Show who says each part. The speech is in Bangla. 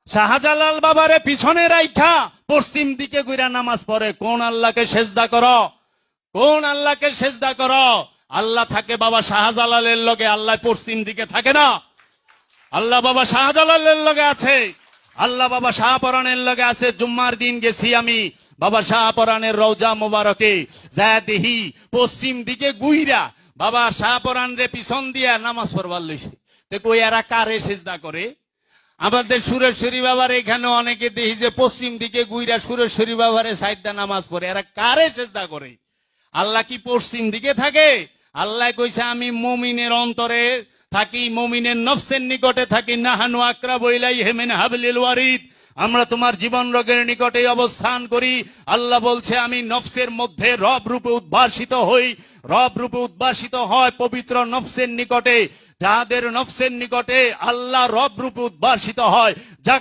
Speaker 1: শাহজালাল বাবারে পিছনে রাইখা পশ্চিম দিকে ঘুরা নামাজ পড়ে। কোন আল্লাহকে সেজদা করো? কোন আল্লাহকে সেজদা করো? আল্লাহ থাকে বাবা শাহজালালের লগে, আল্লাহ পশ্চিম দিকে থাকে না। আল্লাহ বাবা শাহজালালের লগে আছে, আল্লাহ বাবা শাহপরানের লগে আছে। জুম্মার দিন গেছি আমি বাবা শাহপরানের রওজা মোবারকে, যা দেখি পশ্চিম দিকে গুইরা বাবা শাহপরান রে পিছন দিয়া নামাজ পড়বার লইছে। তো কই এরা কারে সেজদা করে? আমাদের সুরেশ্বরী বাবার এখানে অনেকে দেখি যে পশ্চিম দিকে গুইরা সুরেশ্বরী বাবারে সাইদা নামাজ পড়ে। এরা কারে সেজদা করে? আল্লাহ কি পশ্চিম দিকে থাকে? আল্লাহ কইছে আমি মুমিনের অন্তরে থাকি, মুমিনের নফসের নিকটে থাকি। নাহানু আকরাবু ইলাইহি মিন হাবলিল ওয়ারিদ, আমরা তোমার জীবন রোগের নিকটে অবস্থান করি। আল্লাহ বলছে আমি নফসের মধ্যে রব রূপে উদ্ভাসিত হই। রব রূপে উদ্ভাসিত হয় পবিত্র নফসের নিকটে, যাদের নফসের নিকটে আল্লাহ রব রূপে উদ্ভাসিত হয়, যা